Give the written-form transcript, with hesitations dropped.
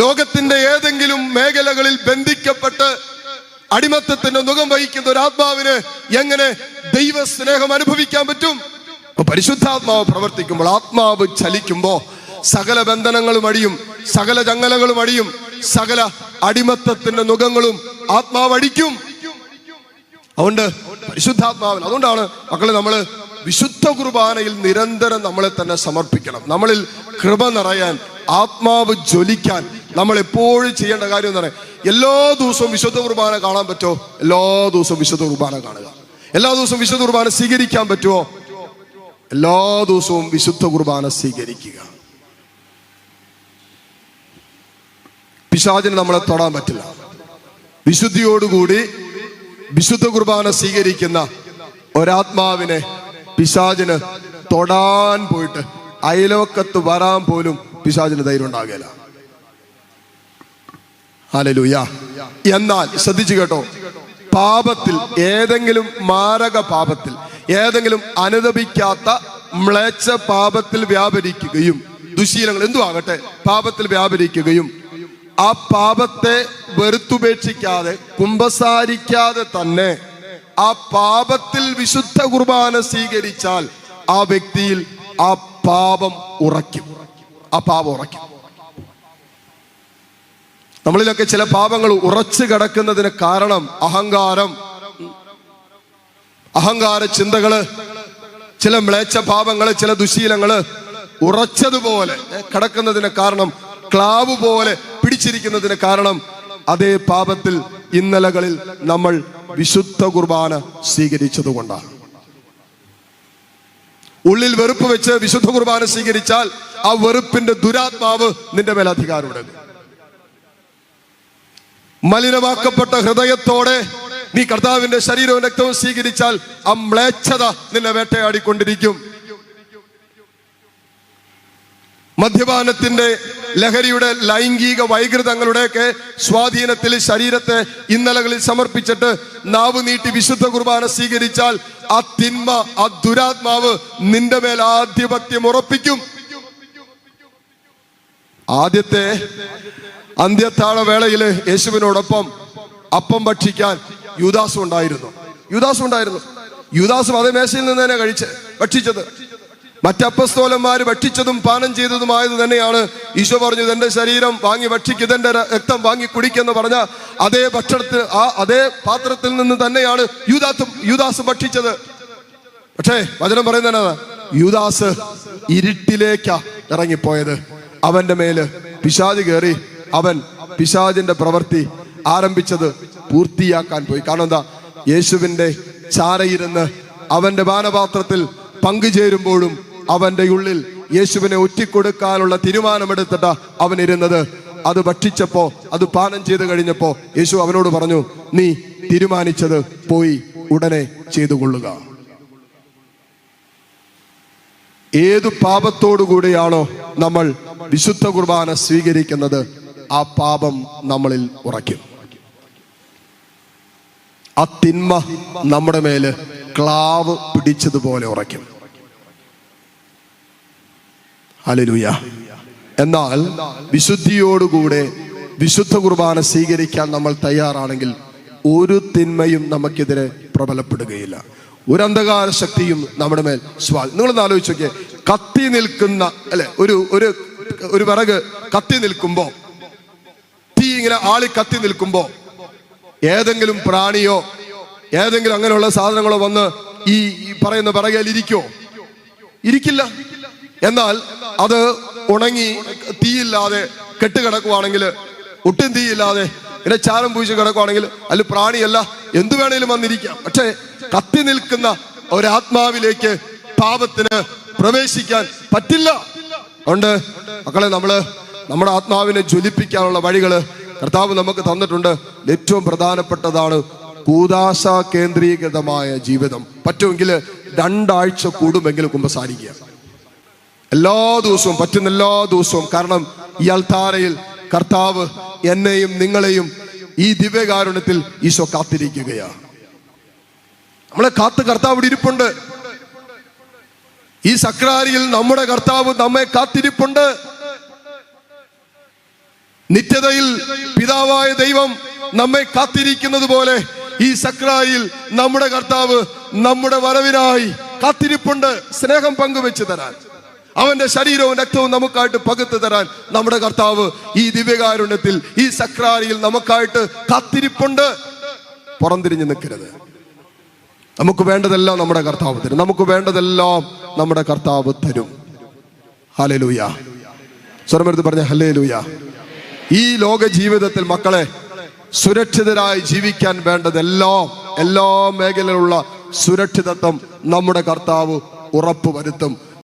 ലോകത്തിന്റെ ഏതെങ്കിലും മേഖലകളിൽ ബന്ധിക്കപ്പെട്ട് അടിമത്തത്തിന്റെ മുഖം വഹിക്കുന്ന ഒരു ആത്മാവിന് എങ്ങനെ ദൈവസ്നേഹം അനുഭവിക്കാൻ പറ്റും? പരിശുദ്ധാത്മാവ് പ്രവർത്തിക്കുമ്പോൾ, ആത്മാവ് ചലിക്കുമ്പോ സകല ബന്ധനങ്ങളും അടിയും, സകല ചങ്ങലകളും അടിയും, സകല അടിമത്തത്തിന്റെ മുഖങ്ങളും ആത്മാവ് അടിക്കും. അതുകൊണ്ട് പരിശുദ്ധാത്മാവിൽ, അതുകൊണ്ടാണ് മക്കളെ നമ്മള് വിശുദ്ധ കുർബാനയിൽ നിരന്തരം നമ്മളെ തന്നെ സമർപ്പിക്കണം. നമ്മളിൽ കൃപ നിറയാൻ, ആത്മാവ് ജ്വലിക്കാൻ നമ്മൾ എപ്പോഴും ചെയ്യേണ്ട കാര്യം എന്ന് പറയാം, എല്ലാ ദിവസവും വിശുദ്ധ കുർബാന കാണാൻ പറ്റുമോ? എല്ലാ ദിവസവും വിശുദ്ധ കുർബാന കാണുക. എല്ലാ ദിവസവും വിശുദ്ധ കുർബാന സ്വീകരിക്കാൻ പറ്റുമോ? എല്ലാ ദിവസവും വിശുദ്ധ കുർബാന സ്വീകരിക്കുക. പിശാചിന് നമ്മളെ തൊടാൻ പറ്റില്ല. വിശുദ്ധിയോടുകൂടി വിശുദ്ധ കുർബാന സ്വീകരിക്കുന്ന ഒരാത്മാവിനെ പിശാചിന് തൊടാൻ പോയിട്ട് അയലോക്കത്ത് വരാൻ പോലും പിശാചിന് ധൈര്യം ഉണ്ടാകില്ല. ഹല്ലേലൂയ. എന്നാൽ ശ്രദ്ധിച്ചു കേട്ടോ, പാപത്തിൽ, ഏതെങ്കിലും മാരക പാപത്തിൽ, ഏതെങ്കിലും അനുദപിക്കാത്ത മ്ലേച്ഛ പാപത്തിൽ വ്യാപരിക്കുകയും, ദുശീലങ്ങൾ എന്തു ആകട്ടെ പാപത്തിൽ വ്യാപരിക്കുകയും, ആ പാപത്തെ വെറുത്തുപേക്ഷിക്കാതെ കുമ്പസാരിക്കാതെ തന്നെ ആ പാപത്തിൽ വിശുദ്ധ കുർബാന സ്വീകരിച്ചാൽ ആ വ്യക്തിയിൽ ആ പാപം ഉറയ്ക്കും. ആ പാപം ഉറയ്ക്കും. നമ്മളിലൊക്കെ ചില പാപങ്ങൾ ഉറച്ചു കിടക്കുന്നതിന് കാരണം അഹങ്കാര ചിന്തകള്, ചില മ്ലേച്ഛ പാപങ്ങള്, ചില ദുശീലങ്ങള് ഉറച്ചതുപോലെ കിടക്കുന്നതിന് കാരണം, ക്ലാവ് പോലെ പിടിച്ചിരിക്കുന്നതിന് കാരണം അതേ പാപത്തിൽ ഇന്നലകളിൽ നമ്മൾ വിശുദ്ധ കുർബാന സ്വീകരിച്ചത് കൊണ്ടാണ്. ഉള്ളിൽ വെറുപ്പ് വെച്ച് വിശുദ്ധ കുർബാന സ്വീകരിച്ചാൽ ആ വെറുപ്പിന്റെ ദുരാത്മാവ് നിന്റെ മേൽ അധികാരമുണ്ട്. മലിനമാക്കപ്പെട്ട ഹൃദയത്തോടെ നീ കർത്താവിന്റെ ശരീരവും രക്തവും സ്വീകരിച്ചാൽ ആ മ്ലേച്ഛത നിന്നെ വേട്ടയാടിക്കൊണ്ടിരിക്കും. മദ്യപാനത്തിന്റെ, ലഹരിയുടെ, ലൈംഗിക വൈകൃതങ്ങളുടെയൊക്കെ സ്വാധീനത്തിൽ ശരീരത്തെ ഇന്നലകളിൽ സമർപ്പിച്ചിട്ട് നാവ് നീട്ടി വിശുദ്ധ കുർബാന സ്വീകരിച്ചാൽ ആ തിന്മ, ആ ദുരാത്മാവ് നിന്റെ മേൽ ആധിപത്യം ഉറപ്പിക്കും. ആദ്യത്തെ അന്ത്യത്താഴ വേളയില് യേശുവിനോടൊപ്പം അപ്പം ഭക്ഷിക്കാൻ യൂദാസും ഉണ്ടായിരുന്നു. യൂദാസും അതേ മേശയിൽ നിന്ന് തന്നെ ഭക്ഷിച്ചത്. മറ്റപ്പസ്തോലന്മാര് ഭക്ഷിച്ചതും പാനം ചെയ്തതുമായത് തന്നെയാണ് ഈശോ പറഞ്ഞത്, എന്റെ ശരീരം വാങ്ങി ഭക്ഷിക്കുക, എന്റെ രക്തം വാങ്ങി കുടിക്കെന്ന് പറഞ്ഞ അതേ ഭക്ഷണത്തിൽ, അതേ പാത്രത്തിൽ നിന്ന് തന്നെയാണ് യൂദാസ് ഭക്ഷിച്ചത്. പക്ഷേ വചനം പറയുന്നത്, യൂദാസ് ഇരുട്ടിലേക്കാ ഇറങ്ങിപ്പോയത്. അവന്റെ മേല് പിശാച് കയറി, അവൻ പിശാചിന്റെ പ്രവൃത്തി ആരംഭിച്ചത് പൂർത്തിയാക്കാൻ പോയി. കാരണം എന്താ? യേശുവിന്റെ ചാരയിരുന്ന് അവന്റെ പാനപാത്രത്തിൽ പങ്കുചേരുമ്പോഴും അവന്റെ ഉള്ളിൽ യേശുവിനെ ഒറ്റിക്കൊടുക്കാനുള്ള തീരുമാനമെടുത്തിട്ട് അവൻ ഇരുന്നത്. അത് ഭക്ഷിച്ചപ്പോ, അത് പാനം ചെയ്ത് കഴിഞ്ഞപ്പോ യേശു അവനോട് പറഞ്ഞു, നീ തീരുമാനിച്ചത് പോയി ഉടനെ ചെയ്തുകൊള്ളുക. ഏതു പാപത്തോടുകൂടിയാണോ നമ്മൾ വിശുദ്ധ കുർബാന സ്വീകരിക്കുന്നത്, ആ പാപം നമ്മളിൽ ഉറയ്ക്കും. ആ തിന്മ നമ്മുടെ മേല് ക്ലാവ് പിടിച്ചതുപോലെ ഉറയ്ക്കും. ഹല്ലേലൂയ. എന്നാൽ വിശുദ്ധിയോടുകൂടെ വിശുദ്ധ കുർബാന സ്വീകരിക്കാൻ നമ്മൾ തയ്യാറാണെങ്കിൽ ഒരു തിന്മയും നമുക്കെതിരെ പ്രബലപ്പെടുകയില്ല. ഒരു അന്ധകാര ശക്തിയും നമ്മുടെ മേൽ നിങ്ങളൊന്ന് ആലോചിച്ച് നോക്കിയേ, കത്തി നിൽക്കുന്ന അല്ലെ, ഒരു വിറക് കത്തി നിൽക്കുമ്പോ, തീ ഇങ്ങനെ ആളി കത്തി നിൽക്കുമ്പോ ഏതെങ്കിലും പ്രാണിയോ ഏതെങ്കിലും അങ്ങനെയുള്ള സാധനങ്ങളോ വന്ന് ഈ പറയുന്ന വിറകയിൽ ഇരിക്കില്ല. എന്നാൽ അത് ഉണങ്ങി തീയില്ലാതെ കെട്ടുകിടക്കുവാണെങ്കിൽ, ഒട്ടും തീയില്ലാതെ ഇങ്ങനെ ചാരം പൂശി കിടക്കുവാണെങ്കിൽ അതിൽ പ്രാണിയല്ല എന്തു വേണേലും വന്നിരിക്കാം. പക്ഷെ കത്തി നിൽക്കുന്ന ഒരാത്മാവിലേക്ക് പാപത്തിന് പ്രവേശിക്കാൻ പറ്റില്ല. അതുകൊണ്ട് മക്കളെ, നമ്മുടെ ആത്മാവിനെ ജ്വലിപ്പിക്കാനുള്ള വഴികള് കർത്താവ് നമുക്ക് തന്നിട്ടുണ്ട്. ഏറ്റവും പ്രധാനപ്പെട്ടതാണ് കൂദാശ കേന്ദ്രീകൃതമായ ജീവിതം. പറ്റുമെങ്കിൽ 2 ആഴ്ച കൂടുമെങ്കിലും കുമ്പസാരിക്കുക. എല്ലാ ദിവസവും, പറ്റുന്ന എല്ലാ ദിവസവും. കാരണം ഈ അൾത്താരയിൽ കർത്താവ് എന്നെയും നിങ്ങളെയും ഈ ദിവ്യകാരുണ്യത്തിൽ ഈശോ കാത്തിരിക്കുകയാണ്. നമ്മളെ കാത്ത് കർത്താവ് ഇവിടെ ഇരിപ്പുണ്ട്. ഈ സക്രാരിയിൽ നമ്മുടെ കർത്താവ് നമ്മെ കാത്തിരിപ്പുണ്ട്. നിത്യതയിൽ പിതാവായ ദൈവം നമ്മെ കാത്തിരിക്കുന്നത് പോലെ ഈ സക്രാരിയിൽ നമ്മുടെ കർത്താവ് നമ്മുടെ വരവിനായി കാത്തിരിപ്പുണ്ട്. സ്നേഹം പങ്കുവെച്ച് തരാൻ, അവന്റെ ശരീരവും രക്തവും നമുക്കായിട്ട് പകുത്തു തരാൻ നമ്മുടെ കർത്താവ് ഈ ദിവ്യകാരുണ്യത്തിൽ ഈ സക്രാരിയിൽ നമുക്കായിട്ട് കാത്തിരിപ്പുണ്ട്. പുറംതിരിഞ്ഞു നിൽക്കരുത്. നമുക്ക് വേണ്ടതെല്ലാം നമ്മുടെ കർത്താവ് തരും. നമുക്ക് വേണ്ടതെല്ലാം നമ്മുടെ കർത്താവ് തരും. ഹല്ലേലൂയ. സ്വരമെടുത്ത് പറഞ്ഞ ഹല്ലേലൂയ. ഈ ലോക ജീവിതത്തിൽ മക്കളെ സുരക്ഷിതരായി ജീവിക്കാൻ വേണ്ടതെല്ലാം എല്ലാ മേഖലയിലുള്ള സുരക്ഷിതത്വം നമ്മുടെ കർത്താവ് ഉറപ്പുവരുത്തും.